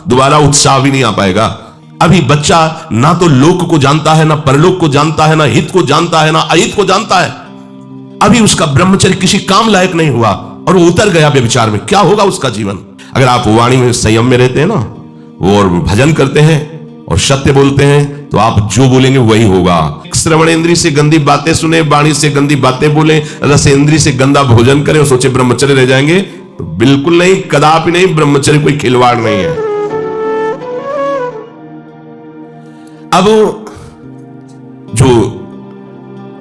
दोबारा उत्साह भी नहीं आ पाएगा। अभी बच्चा ना तो लोक को जानता है, ना परलोक को जानता है, ना हित को जानता है, ना अहित को जानता है। अभी उसका ब्रह्मचर्य किसी काम लायक नहीं हुआ और वो उतर गया व्यभिचार में। क्या होगा उसका जीवन? अगर आप वाणी में संयम में रहते हैं ना, और भजन करते हैं और सत्य बोलते हैं, तो आप जो बोलेंगे वही होगा। श्रवणेंद्री से गंदी बातें सुने, वाणी से गंदी बातें बोले, रसेंद्री से गंदा भोजन करें और सोचे ब्रह्मचर्य रह जाएंगे, तो बिल्कुल नहीं, कदापि नहीं। ब्रह्मचर्य कोई खिलवाड़ नहीं है। अब जो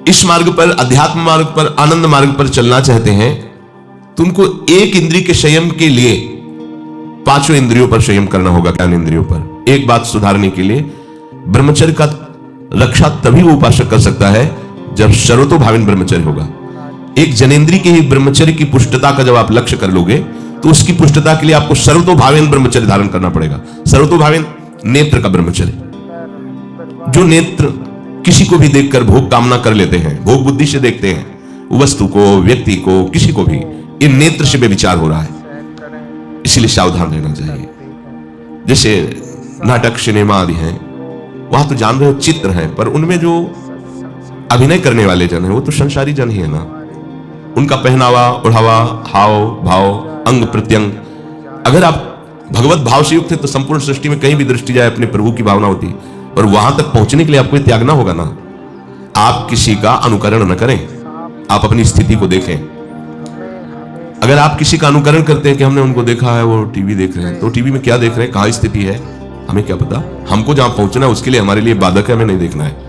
इस मार्ग पर, अध्यात्म मार्ग पर, आनंद मार्ग पर चलना चाहते हैं, तो उनको एक इंद्रिय के संयम के लिए पांचों इंद्रियों पर संयम करना होगा। ज्ञान इंद्रियों पर एक बात सुधारने के लिए, ब्रह्मचर्य का रक्षा तभी वो उपासक कर सकता है जब सर्वतोभावेन ब्रह्मचर्य होगा। एक जनेंद्रिय के ही ब्रह्मचर्य की पुष्टता का जब आप लक्ष्य कर लोगे, तो उसकी पुष्टता के लिए आपको सर्वतोभावेन ब्रह्मचर्य धारण करना पड़ेगा। सर्वतोभावेन नेत्र का ब्रह्मचर्य, जो नेत्र किसी को भी देखकर भोग कामना कर लेते हैं, भोग बुद्धि से देखते हैं वस्तु को, व्यक्ति को, किसी को भी, ये नेत्र से व्यभिचार हो रहा है, इसलिए सावधान रहना चाहिए। जैसे नाटक, सिनेमा आदि हैं, वहां तो जान रहे हो चित्र हैं, पर उनमें जो अभिनय करने वाले जन हैं वो तो संसारी जन ही है ना। उनका पहनावा, ओढ़ावा, हाव भाव, अंग प्रत्यंग, अगर आप भगवत भाव से युक्त है तो संपूर्ण सृष्टि में कहीं भी दृष्टि जाए अपने प्रभु की भावना होती है। और वहां तक पहुंचने के लिए आपको त्यागना होगा ना। आप किसी का अनुकरण न करें, आप अपनी स्थिति को देखें। अगर आप किसी का अनुकरण करते हैं कि हमने उनको देखा है, वो टीवी देख रहे हैं, तो टीवी में क्या देख रहे हैं, कहां स्थिति है, हमें क्या पता। हमको जहां पहुंचना है उसके लिए हमारे लिए बाधक है, हमें नहीं देखना है।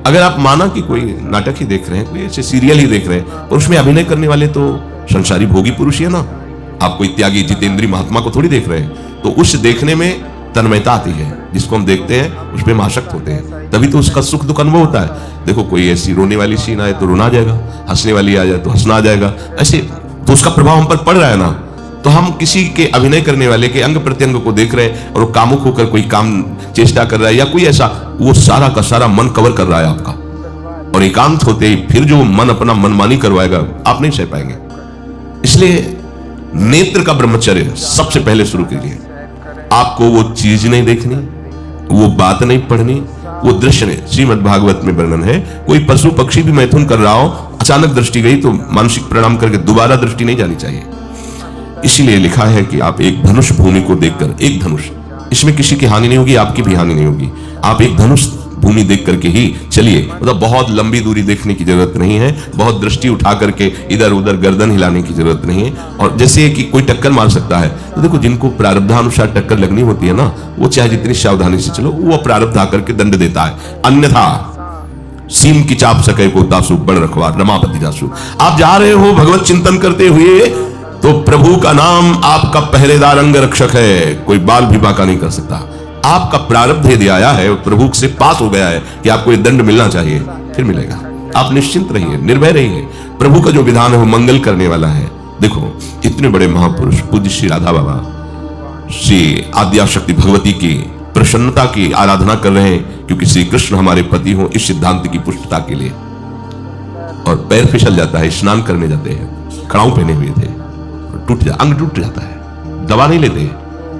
अगर आप माना कि कोई नाटक ही देख रहे हैं, कोई ऐसे सीरियल ही देख रहे हैं, और उसमें अभिनय करने वाले तो संसारी भोगी पुरुष ही है ना, आप कोई त्यागी जितेंद्रीय महात्मा को थोड़ी देख रहे हैं, तो उस देखने में तन्मयता आती है। जिसको हम देखते हैं उस पर हम आसक्त होते हैं, तभी तो उसका सुख दुख अनुभव होता है। देखो कोई ऐसी रोने वाली सीन आए तो रोना आ जाएगा, हंसने वाली आ जाए तो हंसना आ जाएगा, ऐसे तो उसका प्रभाव हम पर पड़ रहा है ना। तो हम किसी के अभिनय करने वाले के अंग प्रत्यंग को देख रहे हैं और कामुक होकर कोई काम चेष्टा कर रहा है या कोई ऐसा, वो सारा का सारा मन कवर कर रहा है आपका, और एकांत होते ही फिर जो मन अपना मनमानी करवाएगा आप नहीं सह पाएंगे। इसलिए नेत्र का ब्रह्मचर्य सबसे पहले शुरू कीजिए। आपको वो चीज नहीं देखनी, वो बात नहीं पढ़नी, वो दृश्य नहीं। श्रीमद् भागवत में वर्णन है, कोई पशु पक्षी भी मैथुन कर रहा हो, अचानक दृष्टि गई तो मानसिक प्रणाम करके दोबारा दृष्टि नहीं जानी चाहिए। इसीलिए लिखा है कि आप एक धनुष भूमि को देखकर, एक धनुष, इसमें किसी की हानि नहीं होगी, आपकी भी हानि नहीं होगी, आप एक धनुष भूमि देख करके ही चलिए। मतलब बहुत लंबी दूरी देखने की जरूरत नहीं है, बहुत दृष्टि उठा करके इधर उधर गर्दन हिलाने की जरूरत नहीं है। और जैसे कि कोई टक्कर मार सकता है, तो देखो जिनको प्रारब्धानुसार टक्कर लगनी होती है ना, वो चाहे जितनी सावधानी से चलो, वो प्रारब्ध आकर के दंड देता है। अन्यथा सीम की चाप सके को तासु बड़ रखवा रमापति जासु। आप जा रहे हो भगवत चिंतन करते हुए, तो प्रभु का नाम आपका पहरेदार अंग रक्षक है, कोई बाल भी बांका नहीं कर सकता। आपका प्रारब्ध यदि आया है, प्रभु से पास हो गया है कि आपको ये दंड मिलना चाहिए, फिर मिलेगा। आप निश्चिंत रहिए, निर्भय रहिए। प्रभु का जो विधान है वो मंगल करने वाला है। देखो इतने बड़े महापुरुष पूज्य श्री राधा बाबा, श्री आद्याशक्ति भगवती की प्रसन्नता की आराधना कर रहे हैं, क्योंकि श्री कृष्ण हमारे पति हो, इस सिद्धांत की पुष्टता के लिए। और पैर फिसल जाता है, स्नान करने जाते हैं, खड़ाऊ पहने हुए थे, टूट जा, अंग टूट जाता है, दवा नहीं लेते,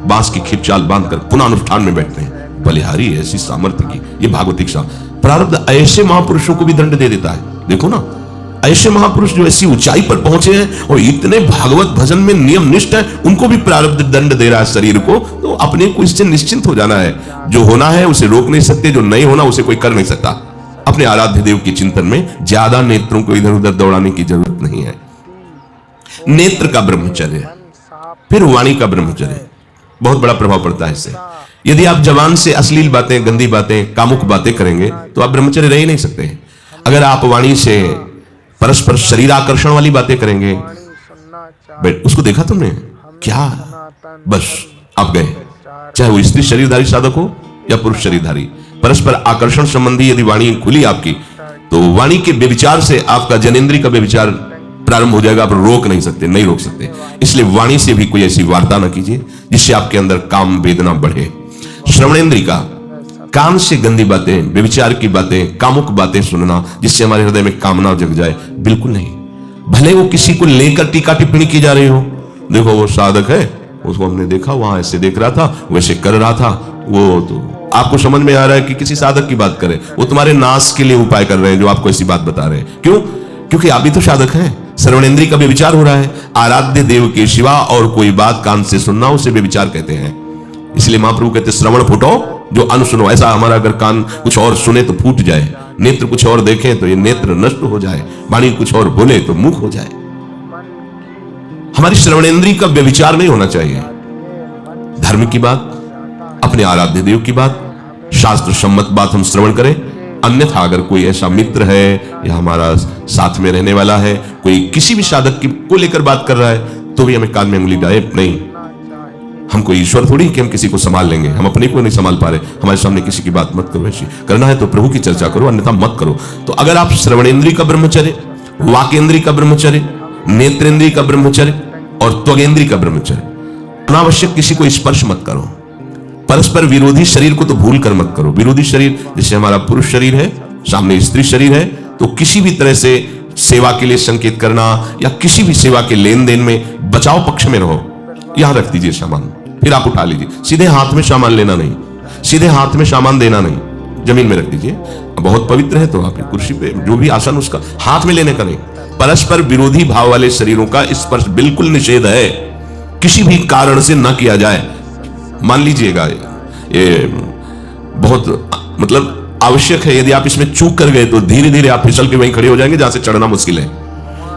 बांस की खिपचाल बांधकर पुनः अनुष्ठान में बैठते हैं। बलिहारी ऐसी सामर्थ्य की, ये भागवतिक प्रारब्ध ऐसे महापुरुषों को भी दंड दे देता है। देखो ना, ऐसे महापुरुष जो ऐसी ऊंचाई पर पहुंचे हैं और इतने भागवत भजन में नियम निष्ठ है, उनको भी प्रारब्ध दंड दे रहा है शरीर को। तो अपने को इससे निश्चिंत हो जाना है। जो होना है उसे रोक नहीं सकते, जो नहीं होना उसे कोई कर नहीं सकता। अपने आराध्य देव के चिंतन में ज्यादा नेत्रों को इधर उधर दौड़ाने की जरूरत नहीं है। नेत्र का ब्रह्मचर्य, फिर वाणी का ब्रह्मचर्य, बहुत बड़ा प्रभाव पड़ता है इससे। यदि आप जवान से अश्लील बातें, गंदी बातें, कामुक बातें करेंगे तो आप ब्रह्मचर्य रह ही नहीं सकते। अगर आप वाणी से परस्पर शरीर आकर्षण वाली बातें करेंगे, उसको देखा तुमने क्या, बस आप गए। चाहे वो स्त्री शरीरधारी साधक हो या पुरुष शरीरधारी, परस्पर आकर्षण संबंधी यदि वाणी खुली आपकी, तो वाणी के व्यभिचार से आपका जनेंद्रिय का व्यभिचार प्रारंभ हो जाएगा। आप रोक नहीं सकते, नहीं रोक सकते। इसलिए वाणी से भी कोई ऐसी वार्ता ना कीजिए जिससे आपके अंदर काम वेदना बढ़े। श्रवणेंद्रिय का, कान से गंदी बातें, व्यभिचार की बातें, कामुक बातें सुनना जिससे हमारे हृदय में कामना जग जाए, बिल्कुल नहीं। भले वो किसी को लेकर टीका टिप्पणी की जा रही हो, देखो वो साधक है, उसको हमने देखा, वहां ऐसे देख रहा था, वैसे कर रहा था। वो तो आपको समझ में आ रहा है कि किसी साधक की बात करें, वो तुम्हारे नाश के लिए उपाय कर रहे हैं जो आपको ऐसी बात बता रहे हैं। क्यों? क्योंकि आप भी तो साधक हैं। श्रवणेंद्रिय का व्यभिचार हो रहा है। आराध्य देव के सिवा और कोई बात कान से सुनना उसे व्यभिचार कहते हैं। इसलिए महाप्रभु कहते श्रवण फूटो जो अन सुनो। ऐसा हमारा अगर कान कुछ और सुने तो फूट जाए, नेत्र कुछ और देखें तो ये नेत्र नष्ट हो जाए, वाणी कुछ और बोले तो मुख हो जाए। हमारी श्रवणेंद्रिय का व्यभिचार नहीं होना चाहिए। धर्म की बात, अपने आराध्य देव की बात, शास्त्र सम्मत बात हम श्रवण करें। अन्यथा अगर कोई ऐसा मित्र है या हमारा साथ में रहने वाला है, कोई किसी भी साधक की को लेकर बात कर रहा है, तो भी हमें कान में उंगली डाले नहीं। हम कोई ईश्वर थोड़ी कि हम किसी को संभाल लेंगे, हम अपने को नहीं संभाल पा रहे। हमारे सामने किसी की बात मत करो। ऐसी करना है तो प्रभु की चर्चा करो, अन्यथा मत करो। तो अगर आप श्रवणेंद्रिय का ब्रह्मचर्य, वाकेंद्रिय का ब्रह्मचर्य, नेत्रेंद्रिय का ब्रह्मचर्य और त्वगेंद्रिय का ब्रह्मचर्य, अनावश्यक किसी को स्पर्श मत करो। परस्पर विरोधी शरीर को तो भूल कर मत करो। विरोधी शरीर जैसे हमारा पुरुष शरीर है, सामने स्त्री शरीर है, तो किसी भी तरह से सेवा के लिए संकेत करना या किसी भी सेवा के लेन देन में बचाव पक्ष में रहो। यहां रख दीजिए सामान, फिर आप उठा लीजिए। सीधे हाथ में सामान लेना नहीं, सीधे हाथ में सामान देना नहीं, जमीन में रख दीजिए। बहुत पवित्र है तो आप कुर्सी पे जो भी आसन उसका हाथ में लेने का नहीं। परस्पर विरोधी भाव वाले शरीरों का स्पर्श बिल्कुल निषेध है, किसी भी कारण से न किया जाए। मान लीजिएगा ये बहुत मतलब आवश्यक है। यदि आप इसमें चूक कर गए तो धीरे धीरे आप फिसल के वहीं खड़े हो जाएंगे जहां से चढ़ना मुश्किल है।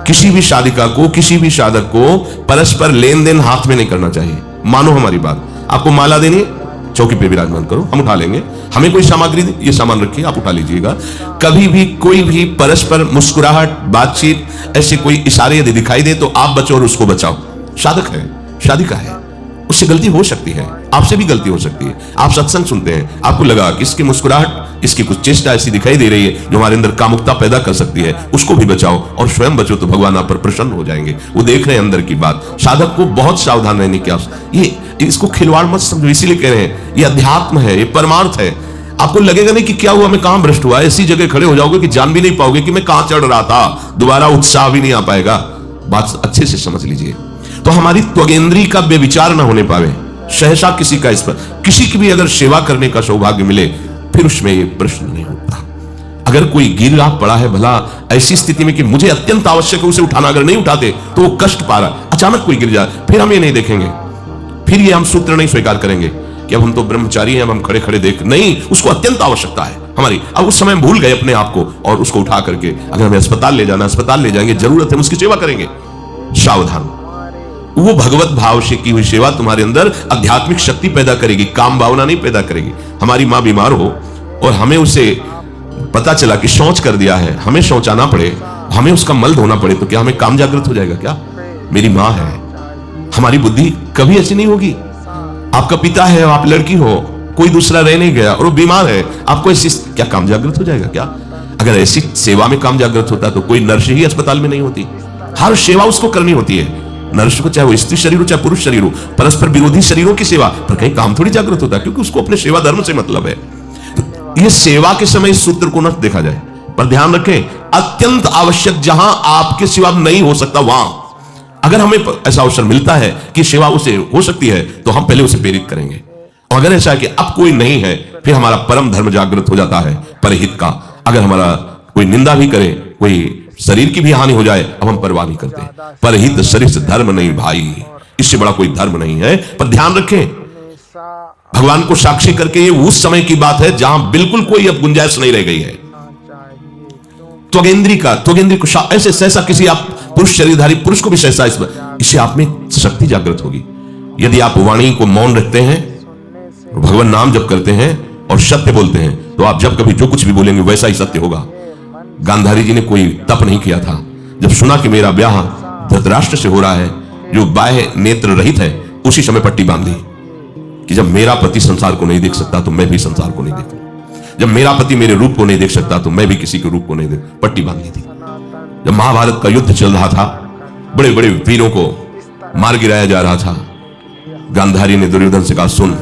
किसी भी शादिका को, किसी भी साधक को परस्पर लेन देन हाथ में नहीं करना चाहिए। मानो हमारी बात, आपको माला देनी है, चौकी पे विराजमान करो, हम उठा लेंगे। हमें कोई सामग्री दी, ये सामान रखिए, आप उठा लीजिएगा। कभी भी कोई भी परस्पर मुस्कुराहट, बातचीत, ऐसे कोई इशारे यदि दिखाई दे तो आप बचो और उसको बचाओ। साधक है, शादिका है, उससे गलती हो सकती है, आपसे भी गलती हो सकती है। आप सत्संग सुनते हैं, आपको लगा कि इसकी मुस्कुराहट, इसकी कुछ चेष्टा ऐसी दिखाई दे रही है जो हमारे अंदर कामुकता पैदा कर सकती है, उसको भी बचाओ और स्वयं बचो, तो भगवान आप पर प्रसन्न हो जाएंगे। वो देख रहे हैं अंदर की बात। साधक को बहुत सावधान रहने की आवश्यकता। ये इसको खिलवाड़ मत समझो, इसीलिए कह रहे हैं ये अध्यात्म है, ये परमार्थ है। आपको लगेगा नहीं कि क्या हुआ, मैं कहां भ्रष्ट हुआ, ऐसी जगह खड़े हो जाओगे कि जान भी नहीं पाओगे कि मैं कहां चढ़ रहा था। दोबारा उत्साह भी नहीं आ पाएगा। बात अच्छे से समझ लीजिए। तो हमारी त्वगेंद्रिय का बेविचार ना होने पावे। सहसा किसी का इस पर, किसी की भी अगर सेवा करने का सौभाग्य मिले, फिर उसमें ये प्रश्न नहीं होता। अगर कोई गिर रहा पड़ा है, भला ऐसी स्थिति में कि मुझे अत्यंत आवश्यक है उसे उठाना, अगर नहीं उठाते तो वो कष्ट पा रहा, अचानक कोई गिर जाए, फिर हम ये नहीं देखेंगे, फिर ये हम सूत्र नहीं स्वीकार करेंगे कि अब हम तो ब्रह्मचारी हैं, अब हम खड़े खड़े देख नहीं। उसको अत्यंत आवश्यकता है हमारी। अब उस समय भूल गए अपने आप को और उसको उठा करके अगर हमें अस्पताल ले जाना, अस्पताल ले जाएंगे, जरूरत है, हम उसकी सेवा करेंगे। सावधान। वो भगवत भाव से की हुई सेवा तुम्हारे अंदर आध्यात्मिक शक्ति पैदा करेगी, काम भावना नहीं पैदा करेगी। हमारी माँ बीमार हो और हमें उसे पता चला कि शौच कर दिया है, हमें शौचाना पड़े, हमें उसका मल धोना पड़े, तो क्या हमें काम जागृत हो जाएगा? क्या मेरी माँ है। हमारी बुद्धि कभी ऐसी नहीं होगी। आपका पिता है, आप लड़की हो, कोई दूसरा रह नहीं गया और वो बीमार है, आपको ऐसी क्या काम जागृत हो जाएगा? क्या अगर ऐसी सेवा में काम जागृत होता तो कोई नर्स ही अस्पताल में नहीं होती। हर सेवा उसको करनी होती है, नर्स को, चाहे वो स्त्री शरीर हो चाहे पुरुष शरीर हो। परस्पर विरोधी शरीरों की सेवा पर कहीं काम थोड़ी जागृत होता है, क्योंकि उसको अपने सेवा धर्म से मतलब है। तो ये सेवा के समय इस सूत्र को न देखा जाए, पर ध्यान रखें, अत्यंत आवश्यक जहां आपके सिवा नहीं हो सकता, वहां अगर हमें ऐसा अवसर मिलता है कि सेवा उसे हो सकती है, तो हम पहले उसे प्रेरित करेंगे। और अगर ऐसा है कि अब कोई नहीं है, फिर हमारा परम धर्म जागृत हो जाता है परहित का। अगर हमारा कोई निंदा भी करे, कोई शरीर की भी हानि हो जाए, अब हम परवाह नहीं करते। परहित शरीर से धर्म नहीं भाई, इससे बड़ा कोई धर्म नहीं है। पर ध्यान रखें, भगवान को साक्षी करके ये उस समय की बात है जहां बिल्कुल कोई अब गुंजाइश नहीं रह गई है। त्वगेंद्रिय को ऐसे सहसा किसी आप पुरुष शरीरधारी पुरुष को भी सहसा, इससे आप में शक्ति जागृत होगी। यदि आप वाणी को मौन रखते हैं, भगवान नाम जप करते हैं और सत्य बोलते हैं, तो आप जब कभी जो कुछ भी बोलेंगे वैसा ही सत्य होगा। गांधारी जी ने कोई तप नहीं किया था। जब सुना कि मेरा ब्याह धृतराष्ट्र से हो रहा है जो बाह्य नेत्र रहित है, उसी समय पट्टी बांध दी कि जब मेरा पति संसार को नहीं देख सकता तो मैं भी संसार को नहीं देखूं। जब मेरा पति मेरे रूप को नहीं देख सकता तो मैं भी किसी के रूप को नहीं देख, पट्टी बांध दी थी। जब महाभारत का युद्ध चल रहा था, बड़े बड़े वीरों को मार गिराया जा रहा था, गांधारी ने दुर्योधन से कहा, सुन,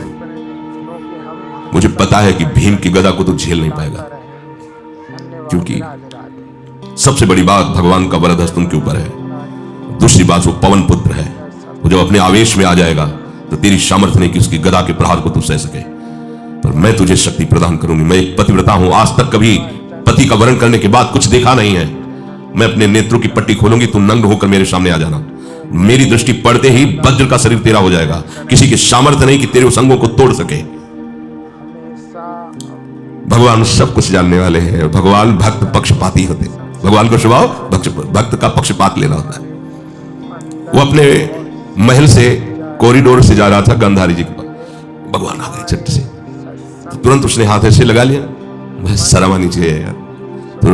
मुझे पता है कि भीम की गदा को तो झेल नहीं पाएगा, क्योंकि सबसे बड़ी बात भगवान का वरद हस्त उनके ऊपर है। दूसरी बात वो पवन पुत्र है, वो जब अपने आवेश में आ जाएगा तो तेरी सामर्थ्य नहीं कि उसकी गदा के प्रहार को तू सह सके, पर मैं तुझे शक्ति प्रदान करूंगी। मैं एक पतिव्रता हूं, आज तक कभी पति का वर्ण करने के बाद कुछ देखा नहीं है। मैं अपने नेत्रों की पट्टी खोलूंगी, तू नंग होकर मेरे सामने आ जाना। मेरी दृष्टि पड़ते ही वज्र का शरीर तेरा हो जाएगा। किसी की सामर्थ्य नहीं कि तेरे उस अंगों को तोड़ सके। भगवान सब कुछ जानने वाले हैं। भगवान भक्त पक्षपाती होते हैं। भगवान का स्वभाव भक्त का पक्षपात लेना होता है। वो अपने महल से कॉरिडोर से जा रहा था गांधारी जी के पास, भगवान आ गए झट से, तो तुरंत उसने हाथ ऐसे लगा लिया। मुझे शर्म आनी चाहिए यार, तो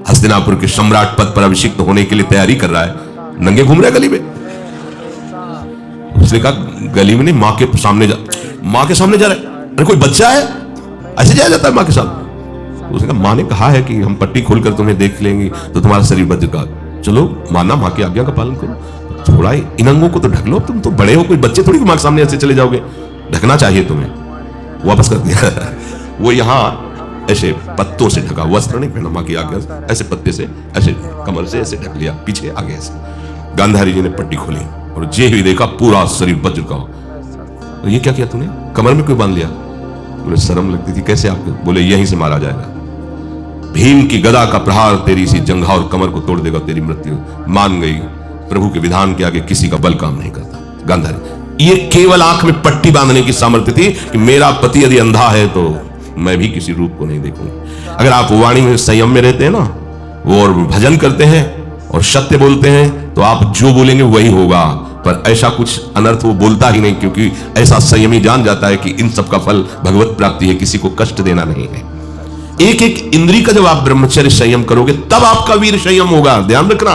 हस्तिनापुर के सम्राट पद पर अभिषिक्त होने के लिए तैयारी कर रहा है, नंगे घूम रहा है गली में। उसने कहा गली में नहीं, माँ के सामने जा रहा है। अरे कोई बच्चा है, ऐसे जाया जाता है माँ के साथ? उसने कहा माँ ने कहा है कि हम पट्टी खोलकर तुम्हें देख लेंगे तो तुम्हारा शरीर वज्र का, चलो माना माँ की आज्ञा का पालन करो, थोड़ा इन अंगों को तो ढक लो, तुम तो बड़े हो, कोई बच्चे थोड़ी माँ के सामने ऐसे चले जाओगे, ढकना चाहिए तुम्हें। वापस कर दिया। वो यहाँ ऐसे पत्तों से ढका, वस्त्र नहीं पहना, माँ की आज्ञा से ऐसे पत्ते से ऐसे कमर से ऐसे ढक लिया, पीछे आगे ऐसे। गांधारी जी ने पट्टी खोली और जे ही देखा पूरा शरीर वज्र का। तो ये क्या किया तूने, कमर में क्यों बांध लिया? बोले शर्म लगती थी। कैसे आपको? बोले यहीं से मारा जाएगा, भीम की गदा का प्रहार तेरी सी जंघा और कमर को तोड़ देगा, तेरी मृत्यु। मान गई, प्रभु के विधान के आगे किसी का बल काम नहीं करता। गांधारी, ये केवल आंख में पट्टी बांधने की सामर्थ्य थी कि मेरा पति यदि अंधा है तो मैं भी किसी रूप को नहीं देखूंगी। अगर आप वाणी में संयम में रहते हैं ना, वो और भजन करते हैं और सत्य बोलते हैं, तो आप जो बोलेंगे वही होगा। पर ऐसा कुछ अनर्थ वो बोलता ही नहीं, क्योंकि ऐसा संयमी जान जाता है कि इन सब का फल भगवत प्राप्ति है, किसी को कष्ट देना नहीं है। एक एक इंद्री का जब आप ब्रह्मचर्य संयम करोगे तब आपका वीर संयम होगा। ध्यान रखना,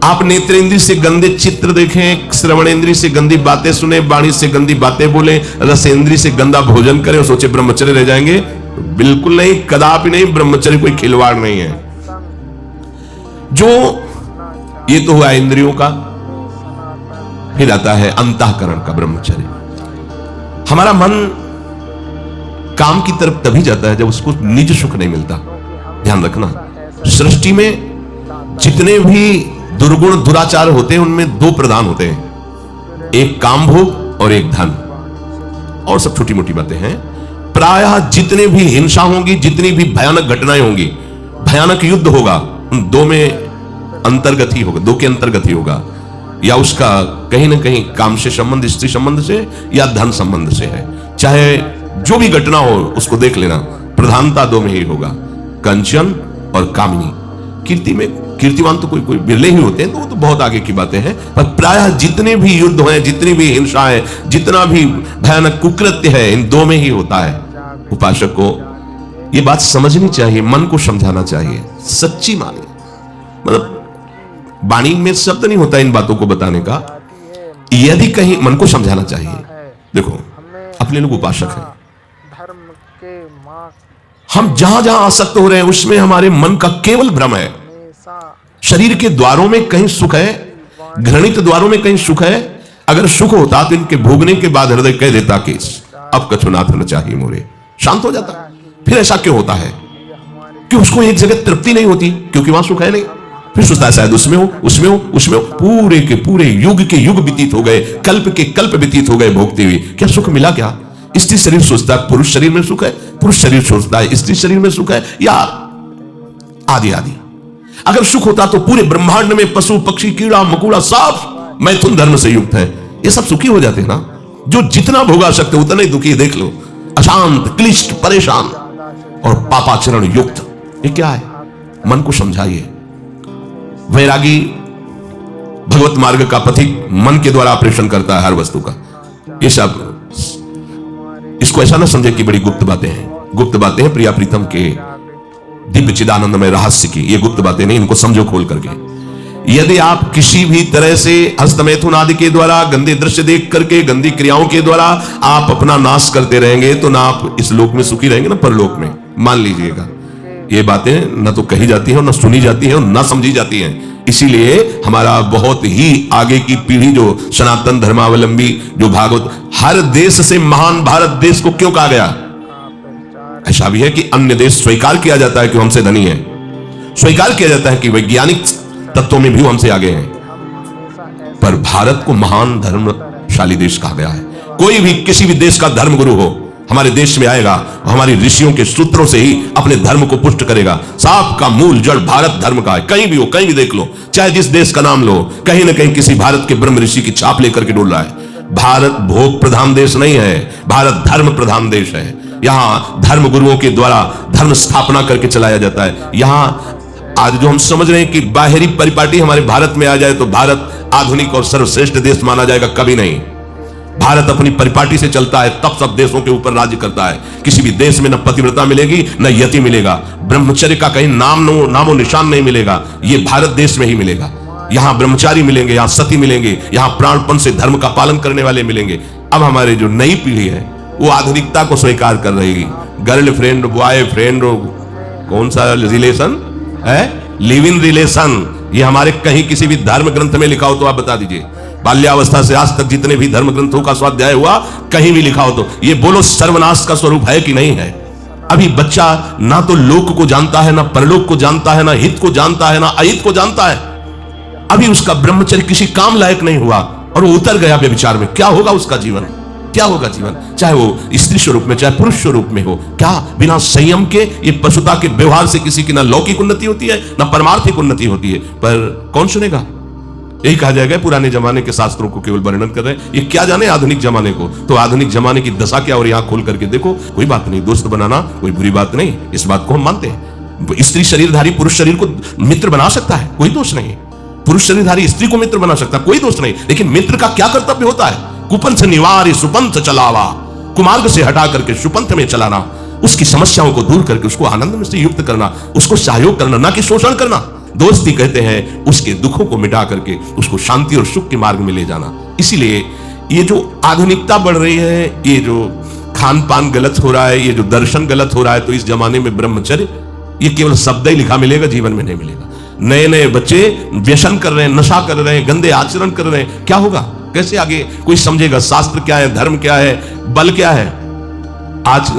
आप नेत्रेंद्री से गंदे चित्र देखें, श्रवणेंद्री से गंदी बातें सुने, वाणी से गंदी बातें बोले, रसेंद्री से गंदा भोजन करें और सोचे ब्रह्मचर्य रह जाएंगे, बिल्कुल नहीं, कदापि नहीं। ब्रह्मचर्य कोई खिलवाड़ नहीं है। जो ये तो हुआ इंद्रियों का, फिर आता है अंतःकरण का ब्रह्मचर्य। हमारा मन काम की तरफ तभी जाता है जब उसको निज सुख नहीं मिलता। ध्यान रखना, सृष्टि में जितने भी दुर्गुण दुराचार होते हैं उनमें दो प्रधान होते हैं, एक काम भोग और एक धन, और सब छोटी मोटी बातें हैं। प्रायः जितने भी हिंसा होंगी, जितनी भी भयानक घटनाएं होंगी, भयानक युद्ध होगा, उन दो में अंतर्गत ही होगा, दो के अंतर्गत ही होगा। या उसका कहीं ना कहीं काम से संबंध, स्त्री संबंध से या धन संबंध से है। चाहे जो भी घटना हो उसको देख लेना, प्रधानता दो में ही होगा, कंचन और कामिनी। कीर्ति में कीर्तिवान तो कोई बिरले ही होते हैं, तो वो तो बहुत आगे की बातें हैं। पर प्रायः जितने भी युद्ध हैं, जितनी भी हिंसा है, जितना भी भयानक कुकृत्य है, इन दो में ही होता है। उपासक को ये बात समझनी चाहिए, मन को समझाना चाहिए, सच्ची माने। मतलब वाणी में शब्द नहीं होता इन बातों को बताने का, यदि कहीं मन को समझाना चाहिए। देखो, अपने लोग उपासक हैं, हम जहां जहां आसक्त हो रहे हैं उसमें हमारे मन का केवल भ्रम है। शरीर के द्वारों में कहीं सुख है, घृणित द्वारों में कहीं सुख है। अगर सुख होता तो इनके भोगने के बाद हृदय कह देता कि अब कछुनाथ न चाहिए मोरे, शांत हो जाता। फिर ऐसा क्यों होता है कि उसको एक जगह तृप्ति नहीं होती? क्योंकि वहां सुख है नहीं। फिर सोचता है शायद उसमें हो, उसमें हो, उसमें हो। पूरे के पूरे युग के युग व्यतीत हो गए, कल्प के कल्प व्यतीत हो गए भोगते हुए, क्या सुख मिला? क्या स्त्री शरीर सोचता है पुरुष शरीर में सुख है, पुरुष शरीर सोचता है स्त्री शरीर में सुख है, या आदि आदि। अगर सुख होता तो पूरे ब्रह्मांड में पशु पक्षी कीड़ा मकोड़ा सब मैथुन धर्म से युक्त है, ये सब सुखी हो जाते हैं ना। जो जितना भोगा सकते उतना ही दुखी, देख लो, अशांत, क्लिष्ट, परेशान और पापाचरण युक्त। ये क्या है? मन को समझाइए। वैरागी भगवत मार्ग का पथिक मन के द्वारा ऑपरेशन करता है हर वस्तु का। ये सब इसको ऐसा ना समझे कि बड़ी गुप्त बातें हैं। गुप्त बातें हैं प्रिया प्रीतम के दिव्य चिदानंदमय रहस्य की, ये गुप्त बातें नहीं, इनको समझो खोल करके। यदि आप किसी भी तरह से हस्तमैथुन आदि के द्वारा, गंदे दृश्य देख करके, गंदी क्रियाओं के द्वारा आप अपना नाश करते रहेंगे तो ना आप इस लोक में सुखी रहेंगे ना परलोक में। मान लीजिएगा, ये बातें न तो कही जाती हैं, न सुनी जाती हैं, और न समझी जाती हैं। इसीलिए हमारा बहुत ही आगे की पीढ़ी जो सनातन धर्मावलंबी, जो भागवत, हर देश से महान भारत देश को क्यों कहा गया? ऐसा भी है कि अन्य देश स्वीकार किया जाता है कि हमसे धनी है, स्वीकार किया जाता है कि वैज्ञानिक तत्वों में भी हमसे आगे हैं, पर भारत को महान धर्म धर्मशाली देश कहा गया है। कोई भी किसी भी देश का धर्मगुरु हो हमारे देश में आएगा, हमारी ऋषियों के सूत्रों से ही अपने धर्म को पुष्ट करेगा। सांप का मूल जड़ भारत धर्म का है। कहीं भी हो, कहीं भी देख लो, चाहे जिस देश का नाम लो, कहीं ना कहीं किसी भारत के ब्रह्म ऋषि की छाप लेकर के डोल रहा है। भारत भोग प्रधान देश नहीं है, भारत धर्म प्रधान देश है। यहां धर्म गुरुओं के द्वारा धर्म स्थापना करके चलाया जाता है। यहां आज जो हम समझ रहे हैं कि बाहरी परिपाटी हमारे भारत में आ जाए तो भारत आधुनिक और सर्वश्रेष्ठ देश माना जाएगा, कभी नहीं। भारत अपनी परिपाटी से चलता है, तब सब देशों के ऊपर राज्य करता है। किसी भी देश में न पतिव्रता मिलेगी न यति मिलेगा, ब्रह्मचर्य का कहीं नामो निशान नहीं मिलेगा। ये भारत देश में ही मिलेगा। यहां ब्रह्मचारी मिलेंगे, यहां सती मिलेंगे, यहां प्राणपण से धर्म का पालन करने वाले मिलेंगे। अब हमारे जो नई पीढ़ी है वो आधुनिकता को स्वीकार कर रहेगी। गर्लफ्रेंड, बॉयफ्रेंड, कौन सा रिलेशन है, लिव इन रिलेशन, ये हमारे कहीं किसी भी धर्म ग्रंथ में लिखा हो तो आप बता दीजिए। बाल्यावस्था से आज तक जितने भी धर्म ग्रंथों का स्वाध्याय हुआ कहीं भी लिखा हो तो ये बोलो सर्वनाश का स्वरूप है कि नहीं है। अभी बच्चा ना तो लोक को जानता है, ना परलोक को जानता है, ना हित को जानता है, ना अहित को जानता है। अभी उसका ब्रह्मचर्य किसी काम लायक नहीं हुआ और वो उतर गया व्यभिचार में। क्या होगा उसका जीवन, क्या होगा जीवन, चाहे वो स्त्री स्वरूप में चाहे पुरुष स्वरूप में हो। क्या बिना संयम के ये पशुता के व्यवहार से किसी की ना लौकिक उन्नति होती है ना परमार्थिक उन्नति होती है। पर कौन सुनेगा, यही कहा जाएगा पुराने जमाने के शास्त्रों को केवल वर्णन कर रहे हैं, ये क्या जाने आधुनिक जमाने को। तो आधुनिक जमाने की दशा क्या, और यहां खोल करके देखो। कोई बात नहीं, दोस्त बनाना कोई बुरी बात नहीं, इस बात को हम मानते हैं। स्त्री शरीरधारी पुरुष शरीर को मित्र बना सकता है, कोई दोष नहीं। पुरुष शरीरधारी स्त्री को मित्र बना सकता है, कोई दोष नहीं। लेकिन मित्र का क्या कर्तव्य होता है, कुपंथ निवार सुपंथ चलावा, कुमार्ग से हटा करके सुपंथ में चलाना, उसकी समस्याओं को दूर करके उसको आनंद में से युक्त करना, उसको सहयोग करना, ना कि शोषण करना। दोस्ती कहते हैं उसके दुखों को मिटा करके उसको शांति और सुख के मार्ग में ले जाना। इसीलिए ये जो आधुनिकता बढ़ रही है, ये जो खान पान गलत हो रहा है, ये जो दर्शन गलत हो रहा है, तो इस जमाने में ब्रह्मचर्य ये केवल शब्द ही लिखा मिलेगा, जीवन में नहीं मिलेगा। नए नए बच्चे व्यसन कर रहे हैं, नशा कर रहे हैं, गंदे आचरण कर रहे हैं, क्या होगा, कैसे आगे कोई समझेगा शास्त्र क्या है, धर्म क्या है, बल क्या है। आज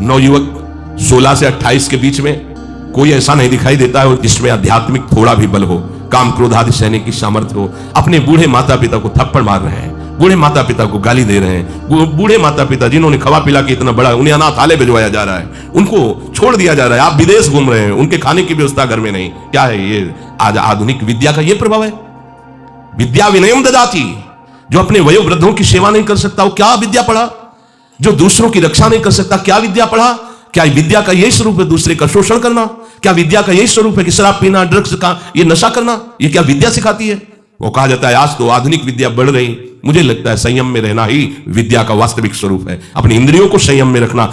नवयुवक 16 से 28 के बीच में कोई ऐसा नहीं दिखाई देता है जिसमें आध्यात्मिक थोड़ा भी बल हो, काम क्रोध आदि सहने की सामर्थ्य हो। अपने बूढ़े माता पिता को थप्पड़ मार रहे हैं, बूढ़े माता पिता को गाली दे रहे हैं। बूढ़े माता पिता जिन्होंने खवा पिला के इतना बड़ा, उन्हें अनाथालय भिजवाया जा रहा है, उनको छोड़ दिया जा रहा है। आप विदेश घूम रहे हैं, उनके खाने की व्यवस्था घर में नहीं। क्या है ये, आज आधुनिक विद्या का ये प्रभाव है। विद्या विनयम ददाति, जो अपने वयोवृद्धों की सेवा नहीं कर सकता वो क्या विद्या पढ़ा, जो दूसरों की रक्षा नहीं कर सकता क्या विद्या पढ़ा। क्या विद्या का यही स्वरूप है दूसरे का शोषण करना? क्या विद्या का यही स्वरूप है कि शराब पीना, ड्रग्स का ये नशा करना? ये क्या विद्या सिखाती है? वो कहा जाता है आज तो आधुनिक विद्या बढ़ रही। मुझे लगता है संयम में रहना ही विद्या का वास्तविक स्वरूप है। अपनी इंद्रियों को संयम में रखना,